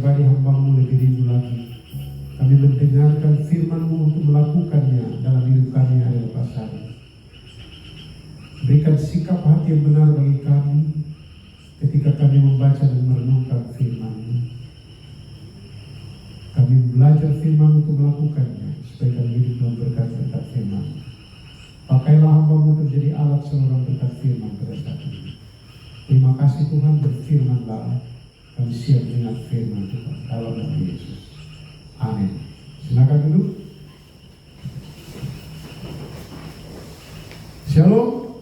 pribadi hamba-Mu lebih rindu lagi. Kami mendengarkan firman-Mu untuk melakukannya dalam hidup kami hari lepas hari. Berikan sikap hati yang benar bagi kami ketika kami membaca dan merenungkan firman-Mu. Kami belajar firman untuk melakukannya supaya kami hidup dalam berkat-berkat firman. Pakailah hamba-Mu menjadi alat seorang berkat firman pada saat ini. Terima kasih Tuhan, berfirman-Lah. Kami siap dengan firman Tuhan dalam nama Yesus. Amin. Silakan duduk. Shalom.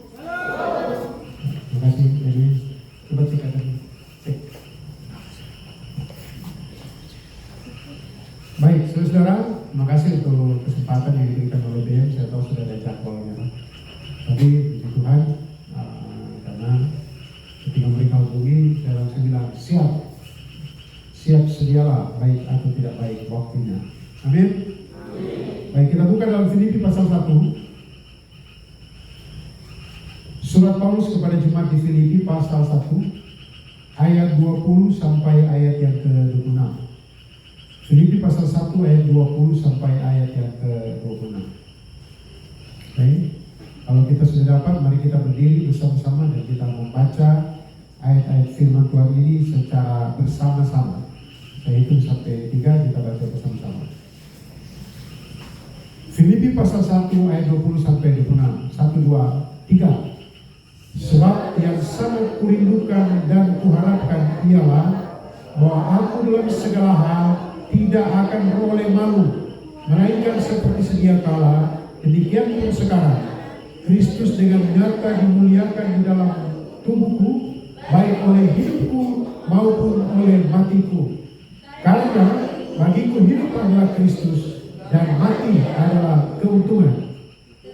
Terima kasih. Ini coba cek ada. Cek. Baik, saudara, terima kasih untuk kesempatan yang diberikan oleh BM. Saya tahu sudah ada jadwalnya, tapi puji Tuhan, karena ketika mereka hubungi, saya langsung bilang siap sedialah, baik atau tidak baik waktunya. Amin. Baik, kita buka dalam Filipi pasal 1. Surat Paulus kepada jemaat di Filipi pasal 1 ayat 20 sampai ayat yang ke-26. Filipi pasal 1 ayat 20 sampai ayat yang ke-26. Baik, kalau kita sudah dapat, mari kita berdiri bersama-sama dan kita membaca ayat-ayat firman Tuhan ini secara bersama-sama. Saya hitung sampai 3, kita baca bersama-sama. Filipi pasal 1 ayat 20 sampai 26. 1, 2, 3. Sebab yang sangat kurindukan dan kuharapkan ialah bahwa aku dalam segala hal tidak akan beroleh malu, melainkan seperti sedia kala, demikian pun sekarang Kristus dengan nyata dimuliakan di dalam tubuhku, baik oleh hidupku maupun oleh matiku. Karena bagiku hidup adalah Kristus dan mati adalah keuntungan.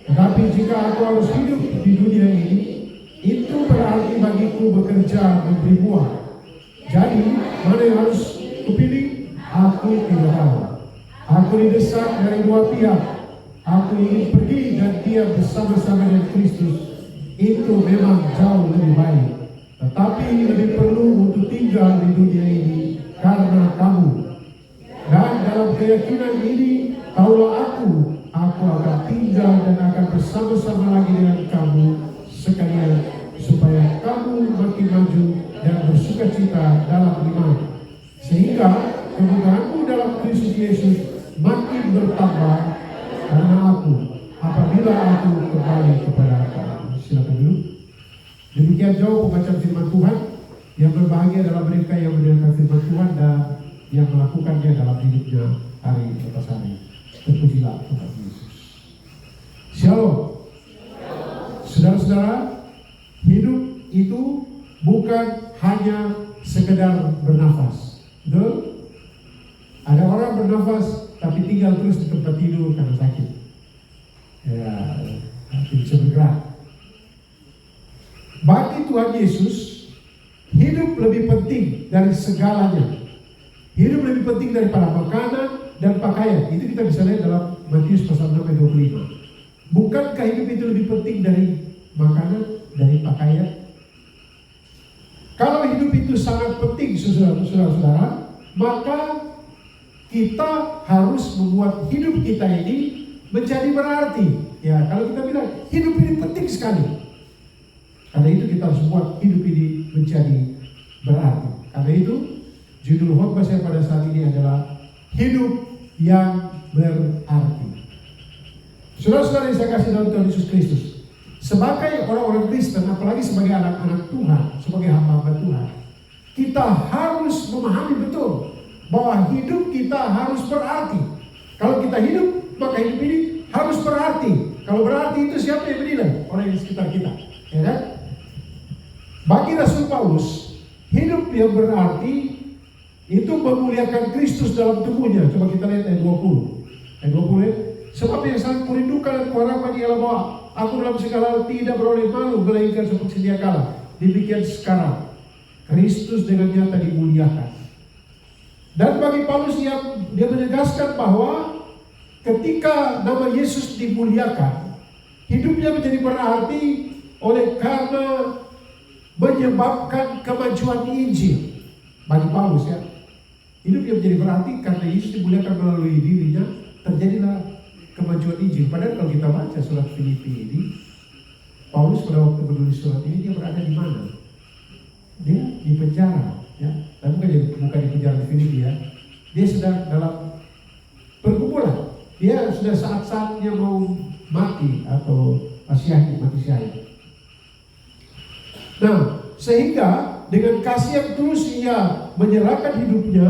Tetapi jika aku harus hidup di dunia ini, itu berarti bagiku bekerja memberi buah. Jadi mana yang harus kupilih? Aku tidak tahu. Aku didesak dari dua pihak. Aku ingin pergi dan dia bersama-sama dengan Kristus. Itu memang jauh lebih baik. Tetapi lebih perlu untuk tinggal di dunia ini karena kamu. Dan dalam keyakinan ini, taulah aku akan tinggal dan akan bersama-sama lagi dengan kamu sekalian, supaya kamu makin maju dan bersukacita dalam iman, sehingga kemuliaanku dalam Kristus Yesus makin bertambah karena aku, apabila aku kembali kepada kamu. Silakan dulu. Demikian jauh pembacaan firman Tuhan. Yang berbahagia adalah mereka yang mendengarkan firman Tuhan dan yang melakukannya dalam hidupnya hari lepas hari. Terpujilah Tuhan Yesus. Shalom. Saudara-saudara, hidup itu bukan hanya sekedar bernafas. Betul? Ada orang bernafas tapi tinggal terus di tempat tidur karena sakit. Ya, tidak bisa bergerak. Bagi Tuhan Yesus, hidup lebih penting dari segalanya. Hidup lebih penting daripada makanan dan pakaian. Itu kita bisa lihat dalam Matius pasal 6 ayat 25. Bukankah hidup itu lebih penting dari makanan, dari pakaian? Kalau hidup itu sangat penting, saudara-saudara, maka kita harus membuat hidup kita ini menjadi berarti. Ya, kalau kita bilang hidup ini penting sekali, karena itu kita harus buat hidup ini menjadi berarti. Karena itu judul khotbah saya pada saat ini adalah hidup yang berarti. Saudara-saudara yang saya kasih dalam Tuhan Yesus Kristus, sebagai orang-orang Kristen, apalagi sebagai anak-anak Tuhan, sebagai hamba-hamba Tuhan, kita harus memahami betul bahwa hidup kita harus berarti. Kalau kita hidup, maka hidup ini harus berarti. Kalau berarti itu siapa yang menilai? Orang yang di sekitar kita, ya kan? Bagi Rasul Paulus, hidup yang berarti itu memuliakan Kristus dalam tubuhnya. Coba kita lihat ayat 20. Ayat 20, sebab yang sangat kurindukan dan kuharapkan ialah bahwa aku dalam segala hal tidak beroleh malu, melainkan seperti sedia kala. Demikian sekarang Kristus dengan nyata dimuliakan. Dan bagi Paulus dia menegaskan bahwa ketika nama Yesus dimuliakan, hidupnya menjadi berarti oleh karena menyebabkan kemajuan Injil. Bagi Paulus, ya, Hidup yang menjadi berarti karena Yesus dimuliakan melalui dirinya, terjadilah kemajuan Injil. Padahal kalau kita baca surat Filipi ini, Paulus pada waktu menulis surat ini dia berada di mana? Dia di penjara, ya. Tapi bukan di penjara di Filipi, ya. Dia sedang dalam pergumulan. Dia sudah saat-saatnya mau mati atau mati syahid. Nah, sehingga dengan kasih yang tulus ia menyerahkan hidupnya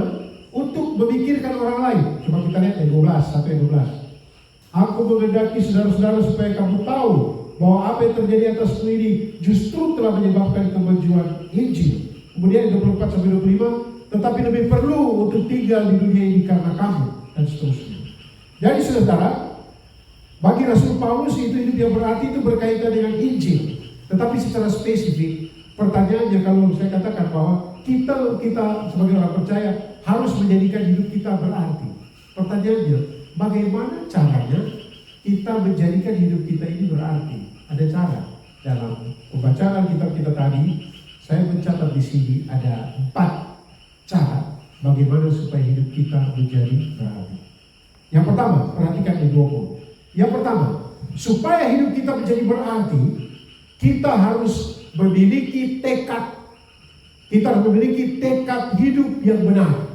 untuk memikirkan orang lain. Coba kita lihat ayat 12 sampai 12. Aku menghendaki saudara-saudara supaya kamu tahu bahwa apa yang terjadi atasmu ini justru telah menyebabkan kemajuan Injil. Kemudian 24 sampai 25, tetapi lebih perlu untuk tinggal di dunia ini karena kamu, dan seterusnya. Jadi saudara, bagi Rasul Paulus itu hidup yang berarti itu berkaitan dengan Injil. Tetapi secara spesifik, pertanyaannya kalau saya katakan bahwa kita sebagai orang percaya harus menjadikan hidup kita berarti. Pertanyaannya, bagaimana caranya kita menjadikan hidup kita ini berarti? Ada cara. Dalam pembacaan kitab kita tadi, saya mencatat di sini ada 4 cara bagaimana supaya hidup kita menjadi berarti. Yang pertama, perhatikan di 20. Yang pertama, supaya hidup kita menjadi berarti, kita harus memiliki tekad. Kita harus memiliki tekad hidup yang benar.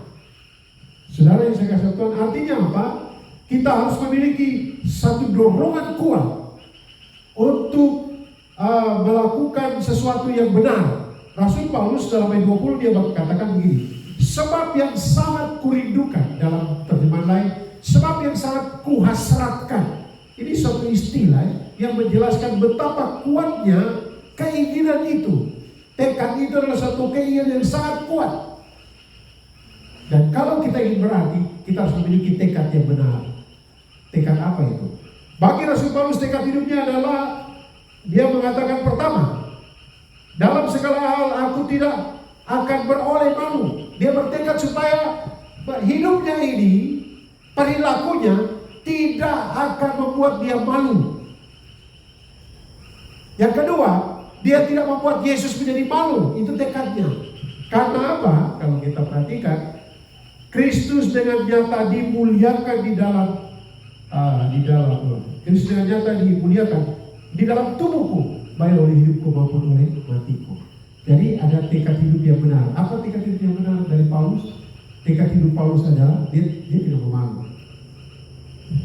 Saudara yang saya kasih tahu, artinya apa? Kita harus memiliki satu dorongan kuat untuk melakukan sesuatu yang benar. Rasul Paulus dalam ayat 20 dia katakan begini, sebab yang sangat kurindukan, dalam terjemahan lain, sebab yang sangat kuhasratkan. Ini suatu istilah yang menjelaskan betapa kuatnya keinginan itu. Tekad itu adalah satu keinginan yang sangat kuat. Dan kalau kita ingin berarti, kita harus memiliki tekad yang benar. Tekad apa itu? Bagi Rasul Paulus, tekad hidupnya adalah, dia mengatakan pertama, dalam segala hal aku tidak akan beroleh malu. Dia bertekad supaya hidupnya ini, perilakunya tidak akan membuat dia malu. Yang kedua, dia tidak membuat Yesus menjadi malu. Itu tekadnya. Karena apa? Kalau kita perhatikan, Kristus dengan nyata dimuliakan di dalam Kristus dengan nyata dimuliakan di dalam tubuhku, baik oleh hidupku maupun oleh matiku. Jadi ada tekad hidup yang benar. Apa tekad hidup yang benar dari Paulus? Tekad hidup Paulus adalah dia tidak memalu.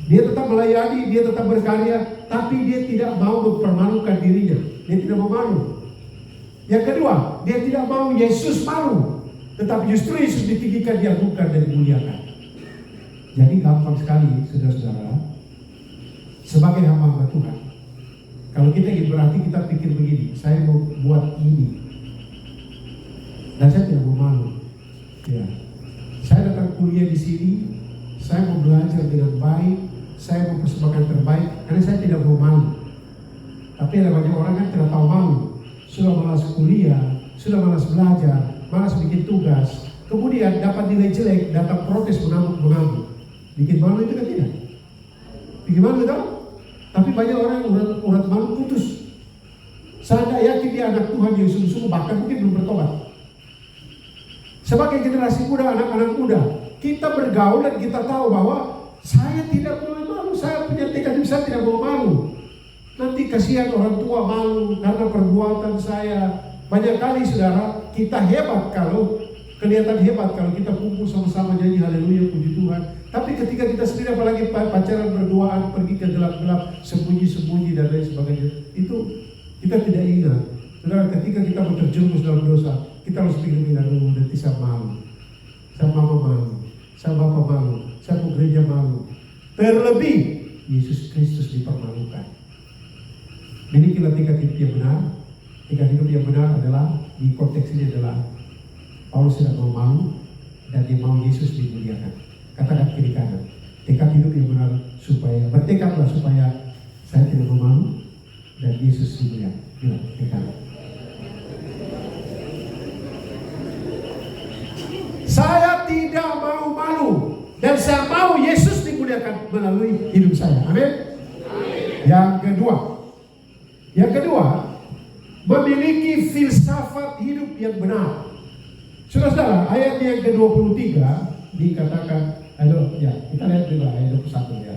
Dia tetap melayani, dia tetap berkarya, tapi dia tidak mau mempermalukan dirinya. Dia tidak mau malu. Yang kedua, dia tidak mau Yesus malu, tetapi justru Yesus ditinggikan, diagungkan dan dimuliakan. Jadi gampang sekali, saudara-saudara, sebagai hamba Tuhan. Kalau kita ingin berarti, kita pikir begini, saya mau buat ini, dan saya tidak mau malu. Ya, saya datang kuliah di sini, saya mau belajar dengan baik, saya mau persembahkan terbaik, karena saya tidak mau malu. Tapi ada banyak orang kan tidak tahu malu, sudah malas kuliah, sudah malas belajar, malas bikin tugas, kemudian dapat nilai jelek, datang protes mengamuk. Bikin malu itu kan tidak? Bikin malu tahu? Tapi banyak orang urat malu putus. Saya tidak yakin dia anak Tuhan yang sungguh-sungguh, bahkan mungkin belum bertobat. Sebagai generasi muda, anak-anak muda, kita bergaul dan kita tahu bahwa saya tidak mau malu, saya punya tekad, saya tidak mau malu. Nanti kasihan orang tua malu karena perbuatan saya. Banyak kali saudara, kita hebat kalau kelihatan hebat kalau kita kumpul sama-sama nyanyi haleluya puji Tuhan. Tapi ketika kita sendiri apalagi pacaran berduaan, pergi ke gelap-gelap, sembunyi-sembunyi dan lain sebagainya, itu kita tidak ingat. Saudara, ketika kita terjerumus dalam dosa, kita harus pikir dulu, nanti saya malu, saya mama malu, saya bapak malu, saya mau gereja malu. Terlebih Yesus Kristus dipermalukan. Milikilah tekad hidup yang benar. Tekad hidup yang benar adalah, di konteks ini adalah Paulus tidak mau malu dan dia mau Yesus dimuliakan. Katakan kiri kanan, tekad hidup yang benar, supaya bertekadlah supaya saya tidak mau malu dan Yesus dimuliakan. Bilang tekad. Saya tidak mau malu dan saya mau Yesus dimuliakan melalui hidup saya. Amin. Yang kedua, memiliki filsafat hidup yang benar. Saudara-saudara, ayat yang ke-23 dikatakan, kita lihat dulu ayat 21 ya.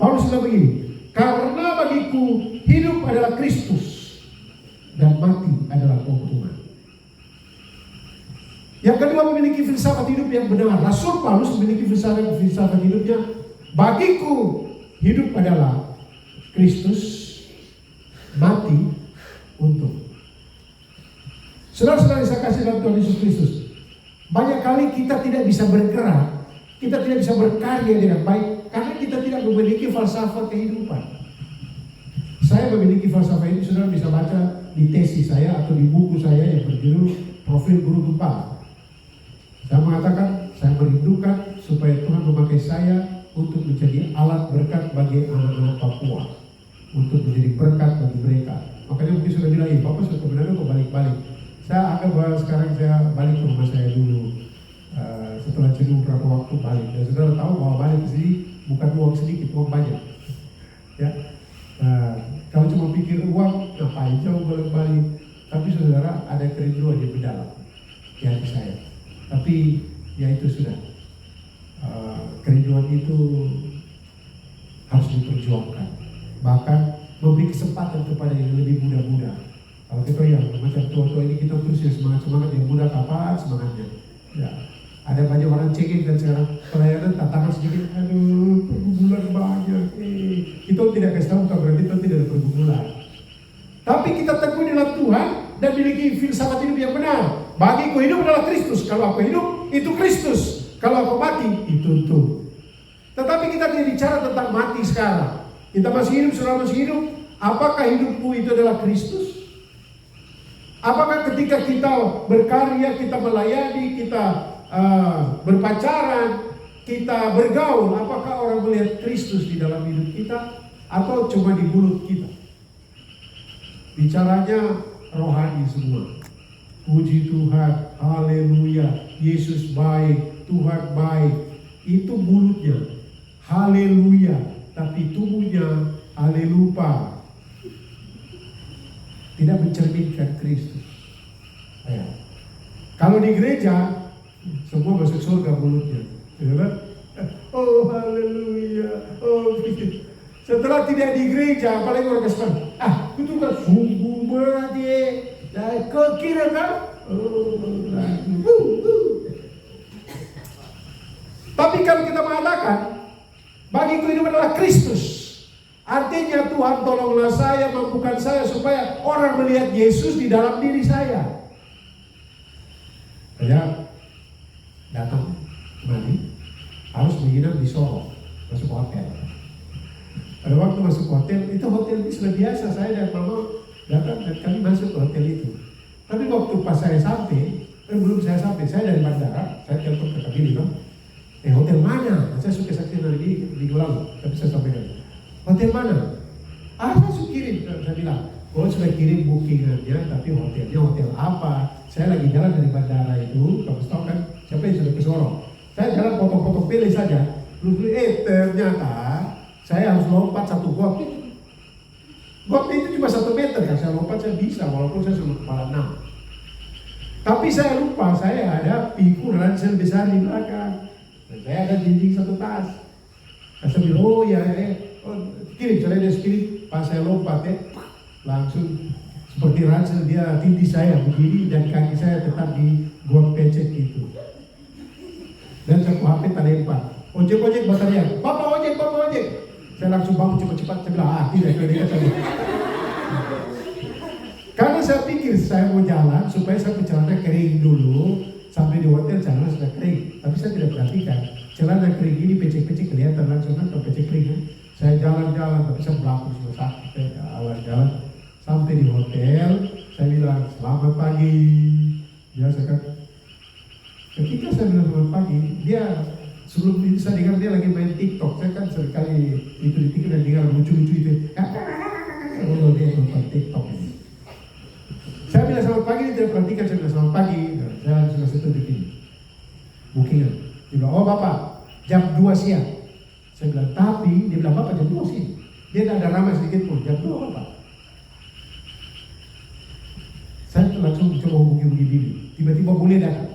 Paulus bilang begini, karena bagiku hidup adalah Kristus dan mati adalah keuntungan. Yang kedua, memiliki filsafat hidup yang benar. Rasul Paulus memiliki filsafat hidupnya, bagiku hidup adalah Kristus, mati untuk. Saudara-saudara saya kasih dalam Tuhan Yesus Kristus, banyak kali kita tidak bisa bergerak, kita tidak bisa berkarya dengan baik karena kita tidak memiliki falsafah kehidupan. Saya memiliki falsafah ini, saudara bisa baca di tesis saya atau di buku saya yang berjudul Profil Guru Gembala. Saya mengatakan, saya merindukan supaya Tuhan memakai saya untuk menjadi alat berkat bagi anak-anak Papua, untuk menjadi berkat bagi mereka. Makanya mungkin sudah bilang, Bapak sudah kebenaran kok balik-balik. Saya anggap bahwa sekarang saya balik ke rumah saya dulu. Setelah jenuh beberapa waktu balik. Dan saudara tahu bahwa balik ke sini bukan uang sedikit, uang banyak. Ya, kalau cuma pikir uang, ngapain jauh balik-balik. Tapi saudara, ada kerinduan yang mendalam di hati saya. Tapi ya itu sudah, kerinduan itu harus diperjuangkan. Bahkan memberi kesempatan kepada yang lebih muda-muda. Kalau kita yang macam tua-tua ini, kita terus ya semangat-semangat, yang muda kapan semangatnya. Ya, ada banyak orang cengeng dan sekarang pelayanan tantangan sedikit, aduh pergumulan banyak. Kita tidak kasih tahu, bukan berarti kita tidak ada pergumulan. Tapi kita teguh dalam Tuhan dan memiliki filsafat hidup yang benar. Bagiku hidup adalah Kristus. Kalau aku hidup, itu Kristus. Kalau aku mati, itu. Tetapi kita tidak bicara tentang mati sekarang. Kita masih hidup, saudara masih hidup. Apakah hidupmu itu adalah Kristus? Apakah ketika kita berkarya, kita melayani, kita berpacaran, kita bergaul, apakah orang melihat Kristus di dalam hidup kita atau cuma di mulut kita? Bicaranya rohani semua. Puji Tuhan, haleluya, Yesus baik, Tuhan baik. Itu mulutnya, haleluya, tapi tubuhnya halelupa. Tidak mencerminkan Kristus. Ya. Kalau di gereja, semua masuk surga mulutnya. Oh haleluya, oh gitu. Setelah tidak di gereja, apalagi orang Kristen, itu kan sungguh berat ya. Kau kira kan? Tapi kalau kita mengatakan, bagiku hidup adalah Kristus, artinya Tuhan tolonglah saya, mampukan saya supaya orang melihat Yesus di dalam diri saya. Saya datang kemari, harus menginap di Solo, masuk hotel. Pada waktu masuk hotel, itu hotel ini sudah biasa, saya dan mama datang dan kami masuk ke hotel itu. Tapi waktu pas saya sampai, belum saya sampai, saya dari bandara, saya telepon ke kami bilang, hotel mana? Saya suka saksikan hari di lalu, tapi saya sampaikan, hotel mana? Saya sudah kirim, saya bilang, sudah kirim bookingannya, tapi hotelnya hotel apa? Saya lagi jalan dari bandara itu, kamu tahu kan, siapa yang sudah ke Sorong? Saya jalan potong-potong pilih saja, ternyata saya harus lompat satu got. Got itu cuma 1 meter kan, saya lompat saya bisa, walaupun saya sudah kepala 6. Tapi saya lupa, saya ada pikul ransel besar di belakang. Dan saya ada jinjing 1 tas. Saya bilang, kirim, saya dia kirim. Pas saya lompat langsung seperti ransel dia tindih saya begini dan kaki saya tetap di got pecek itu. Dan saya HP tak lempar. Ojek bateria, Bapak ojek. Saya langsung bangun cepat-cepat, saya bilang, tidak. Karena saya pikir saya mau jalan supaya saya celana kering dulu. Sampai di hotel celana sudah kering. Tapi saya tidak perhatikan, celana kering ini pecek-pecek kelihatan langsung kan kalau pecek kering kan. Saya jalan-jalan, tapi saya belakang sudah sakit. Awal jalan, sampai di hotel, saya bilang, selamat pagi. Biasa kan. Ketika saya bilang selamat pagi, dia sebelum itu saya dengar dia lagi main TikTok. Saya kan sekali itu di TikTok dan dengar lucu-lucu itu. Oh, dia nonton TikTok ini. Saya bilang selamat pagi, dia tidak perhatikan. Saya bilang selamat pagi. Saya sudah setuju ini bookingan. Dia bilang, oh Bapak, jam 2 siang. Saya bilang, tapi dia bilang, Bapak jam 2 siang. Dia tidak ada ramai sedikit pun, jam 2 Bapak. Saya langsung coba hubungi diri. Tiba-tiba boleh datang.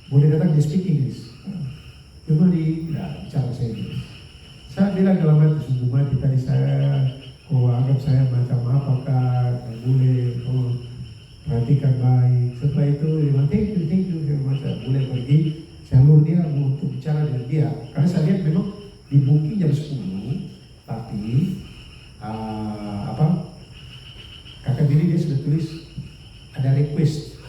boleh datang di speak English. Cuma tidak bicara saya Inggris. Saya bilang dalam hati sungguh mati tadi saya, anggap saya macam apakah, boleh, perhatikan baik. Setelah itu dia bilang thank you, saya boleh pergi. Saya lur dia untuk bicara dengan dia. Karena saya lihat memang di booking jam 10, tapi kakak bini dia sudah tulis ada request.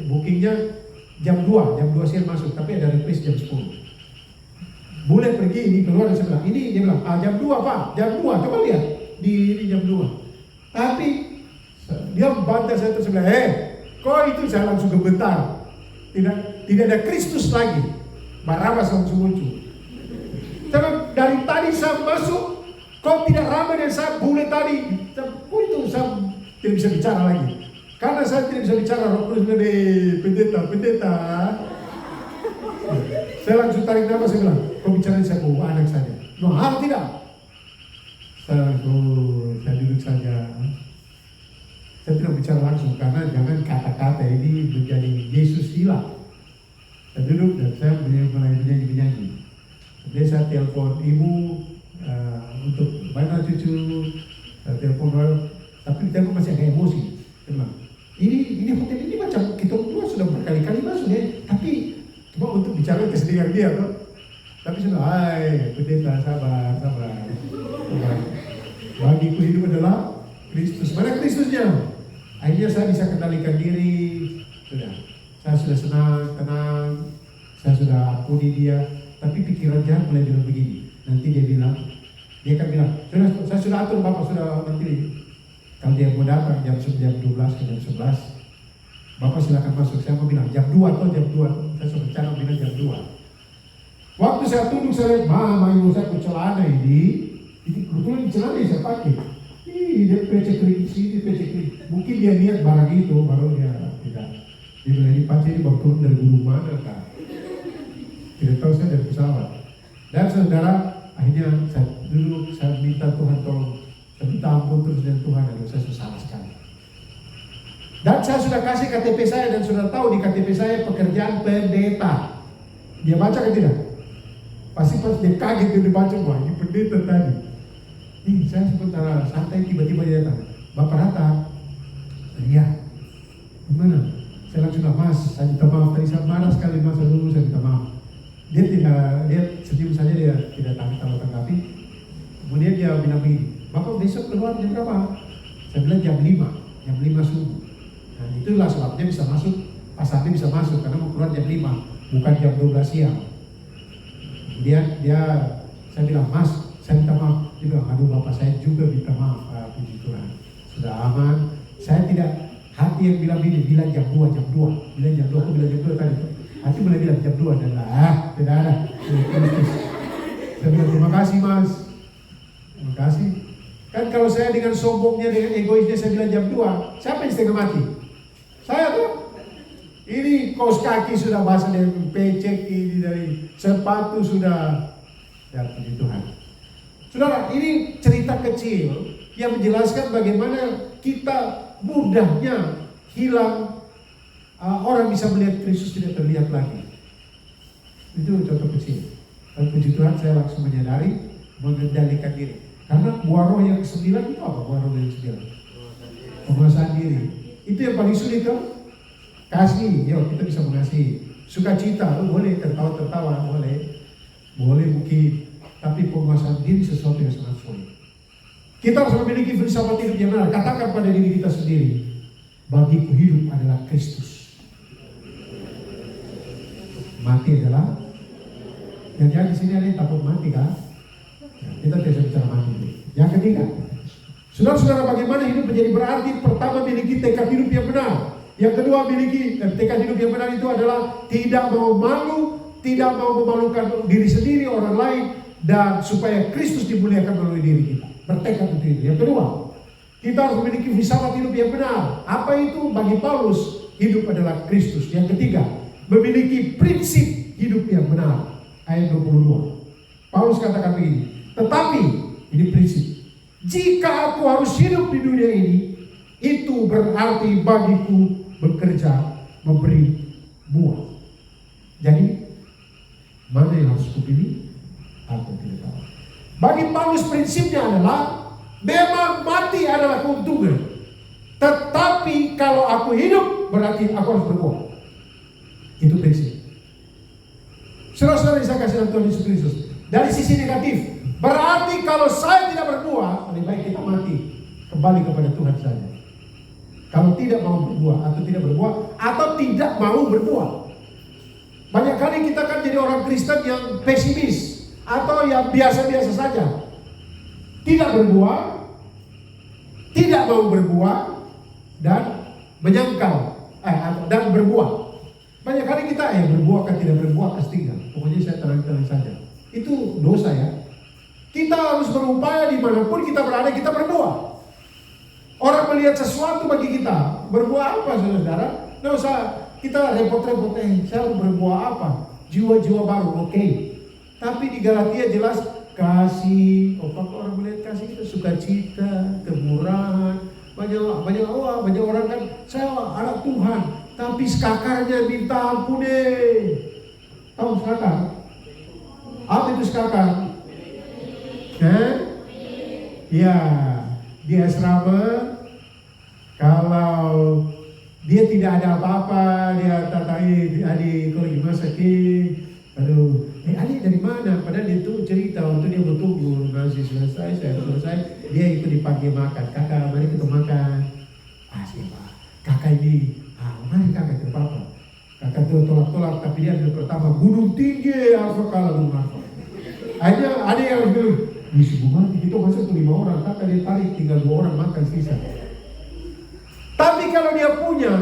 Bookingnya jam 2 siang masuk, tapi ada request jam 10. Boleh pergi, ini keluar dari sebelah. Ini dia bilang, jam 2 Pak, jam 2, coba lihat. Di jam 2. Tapi dia bantah saya terus bilang, kok itu saya langsung gemetar. Tidak ada Kristus lagi. Barabas langsung muncul. Tapi dari tadi saya masuk, kok tidak ramai dan saya boleh tadi. Kok itu saya tidak bisa bicara lagi. Karena saya tidak bisa bicara, Roh Kudus bilang, pendeta. Saya langsung tarik nafas, saya bilang, kau bicara saya bawa anak saja. Tidak. Saya duduk saja. Saya tidak bicara langsung karena jangan kata-kata ini menjadi Yesus hilang. Saya duduk dan saya mulai menyanyi. Jadi saya telepon ibu untuk mana cucu. Saya telepon, tapi telepon masih agak emosi. Saya bilang, ini hotel ini macam kita berdua sudah berkali-kali masuk ya, tapi cuma untuk bicara kesedihan dia tuh. Tapi sudah, pendeta sabar. Bagiku hidup adalah Kristus. Mana Kristusnya? Akhirnya saya bisa kendalikan diri. Saya sudah senang, tenang. Saya sudah ampuni dia. Tapi pikiran jahat mulai bilang begini. Nanti dia akan bilang, saya sudah atur Bapak, sudah nanti. Kalau dia mau datang jam 12 ke jam 11, Bapak silakan masuk. Saya mau bilang jam 2 atau jam 2. Saya sudah bicara bilang jam 2. Waktu saya tunduk, saya lihat, Mama ibu saya ke celana ini kebetulan di celana saya pakai. Dia pecek sini. Mungkin dia lihat barang itu, baru dia tidak. Dia bilang, ini pacar ini baru turun dari gunung mana kan? Tidak tahu, saya dari pesawat. Dan saudara, akhirnya saya duduk, saya minta Tuhan tolong. Saya minta ampun terus dengan Tuhan, dan saya sudah salah sekali. Dan saya sudah kasih KTP saya dan sudah tahu di KTP saya pekerjaan pendeta. Dia baca ke tidak? Pasti pas dia kaget dia dibaca, wah ini pendeta tadi. Saya sebentar santai, tiba-tiba dia datang. Bapak Rata, iya. Gimana? Saya langsung bilang, Mas, saya minta maaf tadi, saya marah sekali Mas, dulu saya minta maaf. Dia senyum saja, dia tidak tanggapi. Kemudian dia bilang begini, Bapak besok keluar jam berapa? Saya bilang jam 5 subuh. Nah itulah sebabnya bisa masuk, Pak Sandi bisa masuk karena mau keluar jam 5, bukan jam 12 siang. Kemudian saya bilang, Mas, saya minta maaf. Dia bilang, aduh Bapak saya juga minta maaf, puji Tuhan. Sudah aman. Saya tidak, hati yang bilang jam 2. Bilang jam 2, aku bilang jam 2 tadi. Hati mulai bilang jam 2 dan tidak ada. Saya bilang, terima kasih Mas. Terima kasih. Kan kalau saya dengan sombongnya, dengan egoisnya saya bilang jam 2, siapa yang setengah mati? Saya tuh. Ini kaos kaki sudah basah dari pecek, ini dari sepatu sudah. Ya puji Tuhan. Saudara, ini cerita kecil yang menjelaskan bagaimana kita mudahnya hilang, orang bisa melihat Kristus tidak terlihat lagi. Itu contoh kecil. Dan puji Tuhan saya langsung menyadari, mengendalikan diri. Karena buah roh yang ke-9 itu apa? Buah roh yang ke-9? Penguasaan diri. Itu yang paling sulit kan? Kasih, kita bisa mengasihi. Sukacita, boleh tertawa, boleh mungkin. Tapi penguasaan diri sesuatu yang sangat sulit. Kita harus memiliki filsafat hidup yang benar. Katakan pada diri kita sendiri, bagiku hidup adalah Kristus. Mati adalah, jangan di sini ada yang takut mati kan? Kita tidak bicara mati. Yang ketiga, saudara-saudara, bagaimana hidup menjadi berarti? Pertama, miliki tekad hidup yang benar. Yang kedua, miliki tekad hidup yang benar itu adalah tidak mau malu, tidak mau memalukan diri sendiri, orang lain, dan supaya Kristus dimuliakan melalui diri kita. Bertekad untuk itu. Yang kedua, kita harus memiliki filsafat hidup yang benar. Apa itu? Bagi Paulus, hidup adalah Kristus. Yang ketiga, memiliki prinsip hidup yang benar. Ayat 22. Paulus katakan begini, tetapi ini prinsip, jika aku harus hidup di dunia ini, itu berarti bagiku bekerja, memberi buah. Jadi mana yang harus kupilih? Aku tidak tahu. Bagi Paulus prinsipnya adalah memang mati adalah keuntungan. Tetapi kalau aku hidup berarti aku harus berbuat. Itu prinsip. Saudara-saudara saya kasih Tuhan Yesus Kristus. Dari sisi negatif, berarti kalau saya tidak berbuat, lebih baik kita mati, kembali kepada Tuhan saja. Kalau tidak mau berbuat atau tidak berbuat atau tidak mau berbuat. Banyak kali kita kan jadi orang Kristen yang pesimis atau yang biasa-biasa saja. Tidak berbuat, tidak mau berbuat dan menyangkal dan berbuat. Banyak kali kita berbuat kan tidak berbuat tinggal. Pokoknya saya tenang-tenang saja. Itu dosa ya. Kita harus berupaya dimanapun kita berada, kita berbuat. Orang melihat sesuatu bagi kita, berbuat apa saudara? Nggak usah kita repot-repot, saya berbuat apa? Jiwa-jiwa baru, oke. Tapi di Galatia jelas kasih, orang melihat kasih itu sukacita, kemurahan. Banyak orang kan, saya anak Tuhan, tapi sekakarnya minta ampun deh. Tahu sekakar? Apa itu sekakar? Ya, di asrama kalau dia tidak ada apa-apa, dia tatai adik kalau gimana sakit, aduh, adik dari mana? Padahal dia tuh cerita waktu dia bertunggu nasi selesai, saya selesai, dia ikut dipanggil makan. Kakak, mari kita makan. Siapa? Kakak ini, mari kakak tidak apa-apa. Kakak tuh tolak-tolak, tapi dia yang pertama gunung tinggi, apa kalah gunung apa? Ada yang bilang, di sebuah kita masuk 5 orang, kakak dia tarik tinggal 2 orang makan sisa. Tapi kalau dia punya,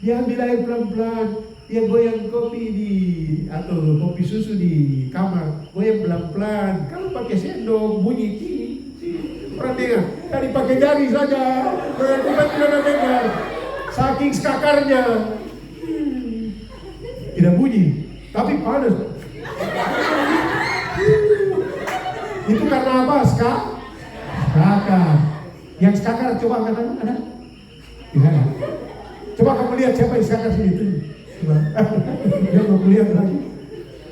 dia ambil air pelan-pelan, dia goyang atau kopi susu di kamar, goyang pelan-pelan. Kalau pakai sendok bunyi orang dengar, tadi pakai jari saja, kita tidak dengar. Saking sekakarnya, tidak bunyi, tapi panas. Itu karena apa? Skakar. Yang skakar coba angkat ada? Tidak ada. Coba kamu lihat siapa yang skakar sini itu. Dia mau lihat lagi.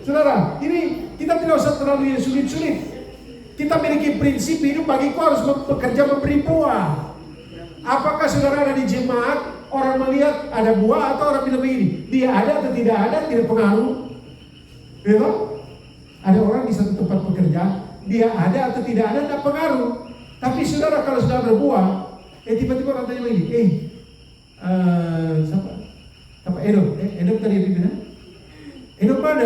Saudara, ini kita tidak usah terlalu sulit-sulit. Kita memiliki prinsip hidup bagiku harus bekerja memberi buah. Apakah saudara ada di jemaat, orang melihat ada buah atau orang bilang begini, dia ada atau tidak ada, tidak pengaruh. Gitu? Ada orang di satu tempat pekerjaan, dia ada atau tidak ada, tidak pengaruh. Tapi saudara kalau sudah berbuah, tiba-tiba orang tanya lagi, siapa? Edom tadi yang bilang, Edom mana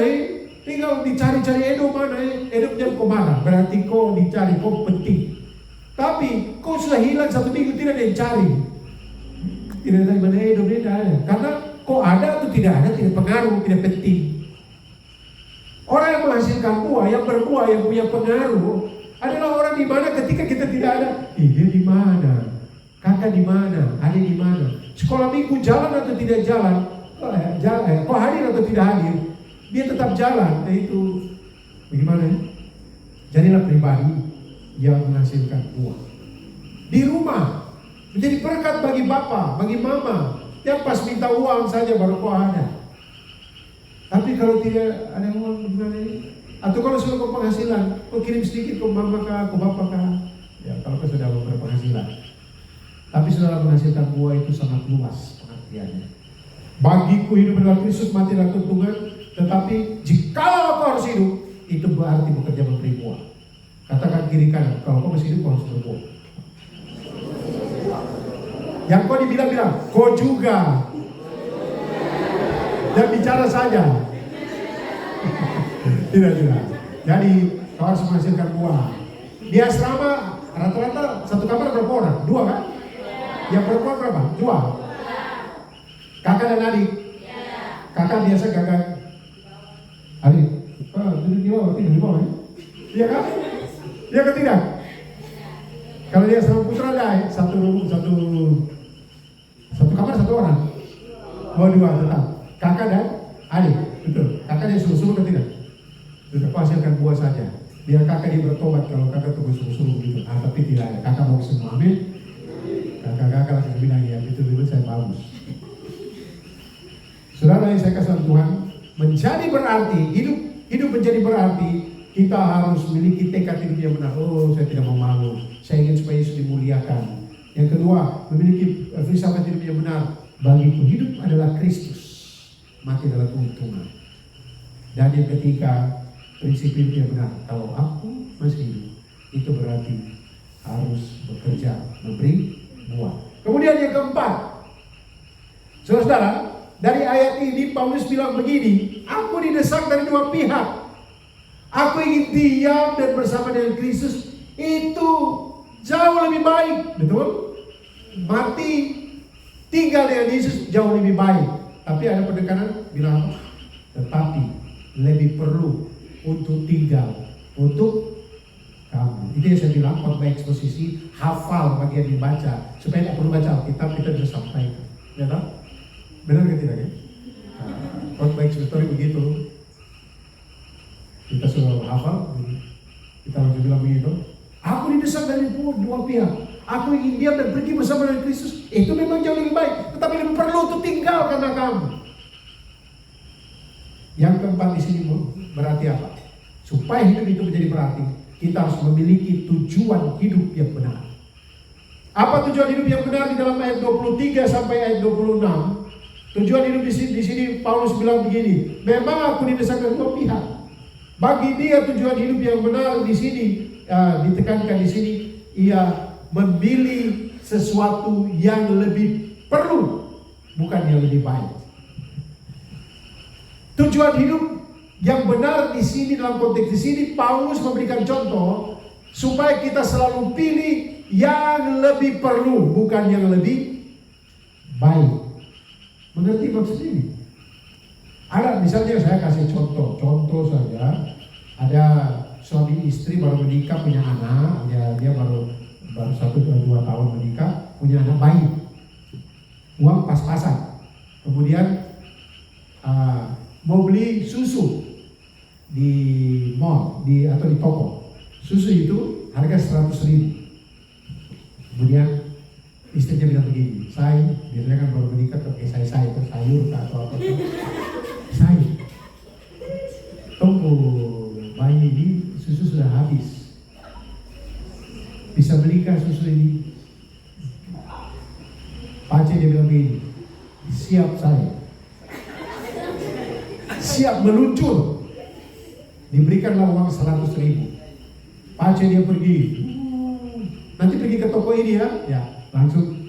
tinggal dicari-cari Edom mana Edom jangan kau marah, berarti kau dicari, kau penting. Tapi kau sudah hilang 1 minggu tidak ada yang cari. Tidak ada mana Edom, tidak ada. Karena kau ada atau tidak ada, tidak pengaruh, tidak penting. Orang yang menghasilkan buah, yang berbuah, yang punya pengaruh adalah orang di mana ketika kita tidak ada. Dia di mana? Kakak di mana? Adik di mana? Sekolah minggu jalan atau tidak jalan? Kau hadir atau tidak hadir? Dia tetap jalan. Itu bagaimana? Jadilah pribadi yang menghasilkan buah. Di rumah menjadi berkat bagi bapak, bagi mama. Yang pas minta uang saja baru kau ada. Tapi kalau tidak ada uang bagaimana ini? Atau kalau sudah kau penghasilan, kau kirim sedikit ke mama kah, ke bapak kah? Ya kalau kau sudah berpenghasilan. Tapi saudara menghasilkan buah itu sangat luas pengertiannya. Bagiku hidup adalah Kristus, mati adalah keuntungan. Tetapi jika kau harus hidup, itu berarti bekerja memberi buah. Katakan kiri kanan, kalau kau masih hidup kau harus berbuah. Yang kau dibilang-bilang, kau juga. Dan bicara saja. Tidak. Jadi kau harus menghasilkan buah. Di asrama rata-rata satu kamar berapa orang? 2 kan? Yang perempuan berapa? 2. Kakak dan adik. Kakak biasa kakak. Adik. Duduk di bawah, tidur di bawah ya? Iya kan? Iya kan tidak? Kalau dia sama putra ada satu kamar 1 orang. 2 tetap. Kakak dan adik, betul. Kakak dia suruh-suruh kan tidak? Sudah hasilkan buah saja. Biar kakak dia bertobat kalau kakak tunggu suruh-suruh gitu. Tapi tidak ada. Kakak mau semua, amin. Kakak-kakak langsung bilang ya, itu dulu saya bagus. Saudara yang saya kasih Tuhan, menjadi berarti, hidup menjadi berarti, kita harus memiliki tekad hidup yang benar. Oh, saya tidak mau malu. Saya ingin supaya Yesus dimuliakan. Yang kedua, memiliki filsafat hidup yang benar. Bagiku hidup adalah Kristus, mati adalah keuntungan. Dan yang ketiga, prinsip hidup yang benar. Kalau aku masih hidup, itu berarti harus bekerja, memberi buah. Kemudian yang keempat, saudara-saudara, dari ayat ini Paulus bilang begini, aku didesak dari dua pihak. Aku ingin diam dan bersama dengan Kristus, itu jauh lebih baik. Betul? Mati, tinggal dengan Yesus jauh lebih baik. Tapi ada penekanan bilang apa? Tetapi lebih perlu untuk tinggal untuk kamu. Itu yang saya bilang, khotbah eksposisi, hafal bagian dibaca supaya tidak perlu baca Alkitab, kita bisa sampaikan. Ya tak? Benar ke tidak ya? Khotbah eksposisi begitu. Kita sudah hafal, kita langsung bilang begitu. Aku didesak dari dua pihak. Aku ingin diam dan pergi bersama dengan Kristus. Itu memang jauh lebih baik, tetapi lebih perlu untuk tinggal karena kamu. Yang keempat di sini berarti apa? Supaya hidup itu menjadi berarti, kita harus memiliki tujuan hidup yang benar. Apa tujuan hidup yang benar di dalam ayat 23 sampai ayat 26? Tujuan hidup di sini Paulus bilang begini, memang aku didesak dari dua pihak. Bagi dia tujuan hidup yang benar di sini ditekankan di sini, ia memilih sesuatu yang lebih perlu, bukan yang lebih baik. Tujuan hidup yang benar di sini, dalam konteks di sini Paulus memberikan contoh supaya kita selalu pilih yang lebih perlu, bukan yang lebih baik. Mengerti maksud ini? Ada misalnya, saya kasih contoh saja. Ada suami istri baru menikah, punya anak, dia baru 1-2 tahun menikah, punya anak bayi, uang pas-pasan. Kemudian mau beli susu di mall atau di toko. Susu itu harga 100.000. Kemudian istrinya bilang begini, saya biasanya kan baru menikah saya tersayur atau apa. Saya tunggu, bayi ini susu sudah habis, bisa belikah susu ini? Pace dia bilang begini, siap saya, siap meluncur. Diberikanlah uang 100.000. Pace dia pergi, nanti pergi ke toko ini ya langsung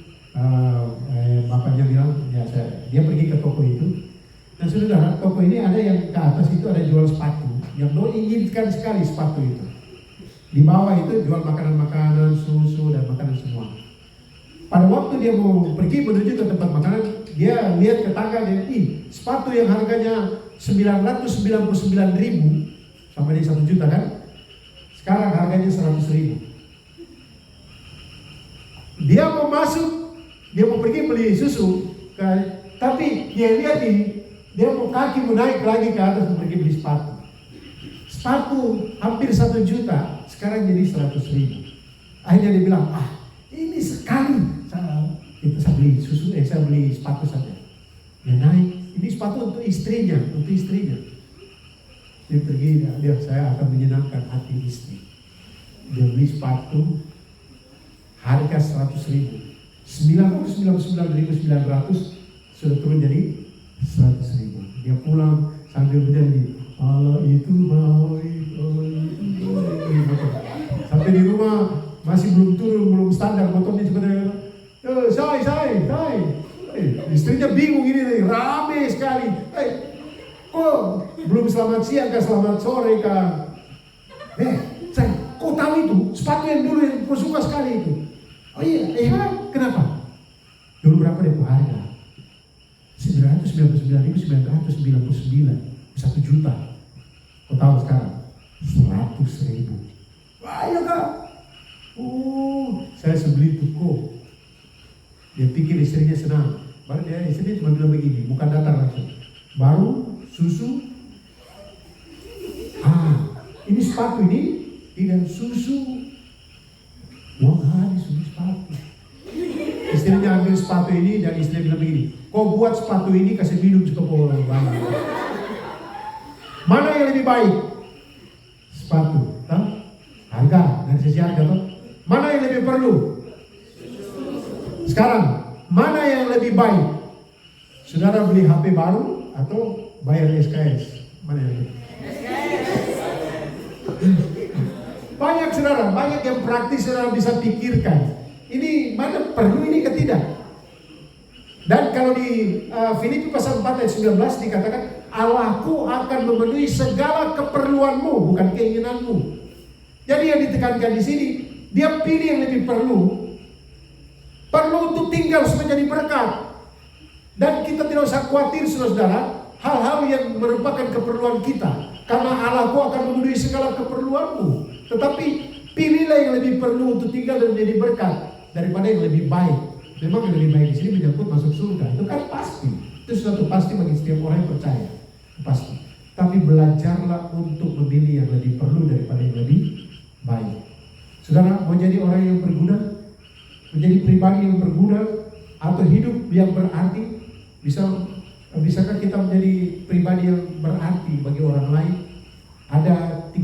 bapaknya bilang ya dia pergi ke toko itu. Nah saudara, toko ini ada yang ke atas itu ada jual sepatu, yang lo inginkan sekali sepatu itu. Di bawah itu jual makanan-makanan, susu dan makanan semua. Pada waktu dia mau pergi menuju ke tempat makanan, dia lihat ke tangga, dia sepatu yang harganya 999.000 sama dia 1 juta kan? Sekarang harganya 100.000. Dia mau masuk, dia mau pergi beli susu, tapi dia lihat ini, dia mau kaki mau naik lagi ke atas untuk pergi beli sepatu. Sepatu hampir 1 juta, sekarang jadi 100.000. Akhirnya dia bilang, ini sekali saya beli susu, saya beli sepatu saja. Dia naik, ini sepatu untuk istrinya. Dia pergi, saya akan menyenangkan hati istri. Dia beli sepatu harga 100.000. 999.900 sudah turun jadi 100.000. Dia pulang sambil bernyanyi, Allah itu baik, sampai di rumah masih belum turun, belum standar motornya sebenarnya. Say. Istrinya bingung ini, rame sekali. Kok belum selamat siang kah, selamat sore kah? Say, kok tahu itu sepatu yang dulu yang kau suka sekali itu? Oh iya, kenapa? Dulu berapa deh harga? 999.999, 1 juta. Kau tahu sekarang 100.000. Wah iya kak. Saya sebeli toko. Dia pikir istrinya senang. Baru dia istrinya cuma bilang begini, bukan datar langsung. Baru susu. Ini sepatu ini tidak susu. Uang habis susu sepatu. Istrinya ambil sepatu ini dan istrinya bilang begini, kau buat sepatu ini kasih minum supaya orang banyak. Mana yang lebih baik? Sepatu, tak? Harga, dari sisi harga tuh. Mana yang lebih perlu? Sekarang, mana yang lebih baik? Saudara beli HP baru atau bayar SKS? Mana yang lebih? Banyak saudara, banyak yang praktis saudara bisa pikirkan. Ini mana perlu ini ke tidak? Dan kalau di Filipi pasal 4 ayat 19 dikatakan, Allahku akan memenuhi segala keperluanmu, bukan keinginanmu. Jadi yang ditekankan di sini, dia pilih yang lebih perlu untuk tinggal supaya jadi berkat. Dan kita tidak usah khawatir saudara, hal-hal yang merupakan keperluan kita, karena Allahku akan memenuhi segala keperluanmu. Tetapi pilihlah yang lebih perlu untuk tinggal dan menjadi berkat daripada yang lebih baik. Memang yang lebih baik di sini menyangkut masuk surga, itu kan pasti. Itu suatu pasti bagi setiap orang yang percaya, pasti. Tapi belajarlah untuk memilih yang lebih perlu daripada yang lebih baik. Saudara mau jadi orang yang berguna, menjadi pribadi yang berguna, atau hidup yang berarti? Bisakah kita menjadi pribadi yang berarti bagi orang lain? Ada 4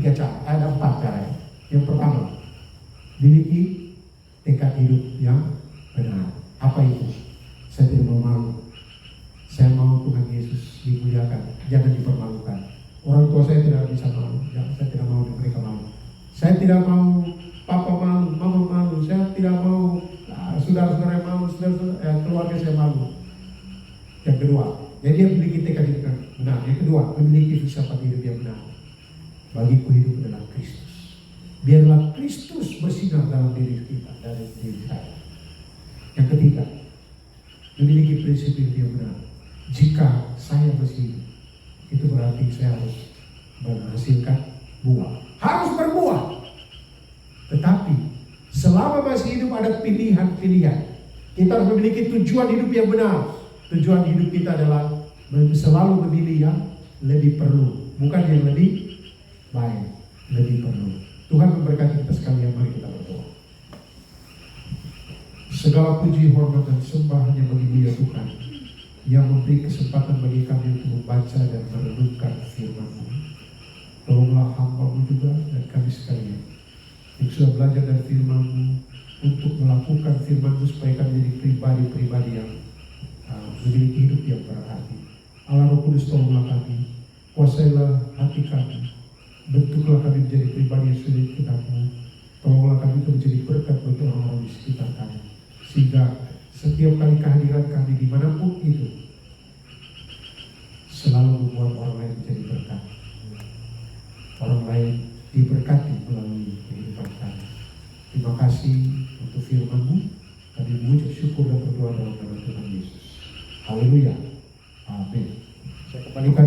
cara. Yang pertama, miliki tekad hidup yang benar. Apa itu? Saya tidak mau malu. Saya mau Tuhan Yesus dimuliakan, jangan dipermalukan. Orang tua saya tidak bisa malu, saya tidak mau mereka malu. Saya tidak mau papa malu, mama malu. Saya tidak mau saudara-saudara malu, keluarga saya malu. Yang kedua, jadi dia memiliki tekad hidup yang benar. Yang kedua, memiliki filsafat hidup yang benar. Bagiku hidup adalah Kristus. Biarlah Kristus bersinar dalam diri kita, dari diri saya. Yang ketiga, memiliki prinsip hidup yang benar. Jika saya masih hidup, itu berarti saya harus menghasilkan buah. Harus berbuah. Tetapi selama masih hidup ada pilihan-pilihan. Kita harus memiliki tujuan hidup yang benar. Tujuan hidup kita adalah selalu memilih yang lebih perlu, bukan yang lebih baik, lebih perlu. Tuhan memberkati kita sekalian, mari kita berdoa. Segala puji, hormat, dan sembah hanya bagi Dia Tuhan yang memberi kesempatan bagi kami untuk membaca dan merenungkan firman-Mu. Tolonglah hamba-Mu juga dan kami sekalian yang sudah belajar dari firman-Mu untuk melakukan firman-Mu supaya kami menjadi pribadi-pribadi yang memiliki hidup yang berarti. Allah Roh Kudus, tolonglah kami, kuasailah hati kami, bentuklah kami menjadi pribadi yang sudah diketahui. Tolonglah kami untuk menjadi berkat bagi orang-orang di sekitar kami, sehingga setiap kali kehadiran kami dimanapun itu selalu membuat orang lain menjadi berkat. Orang lain diberkati melalui kehidupan kami. Terima kasih untuk firman-Mu. Kami mengucap syukur dan berdoa dalam nama Tuhan Yesus. Haleluya. Amin. Saya kembalikan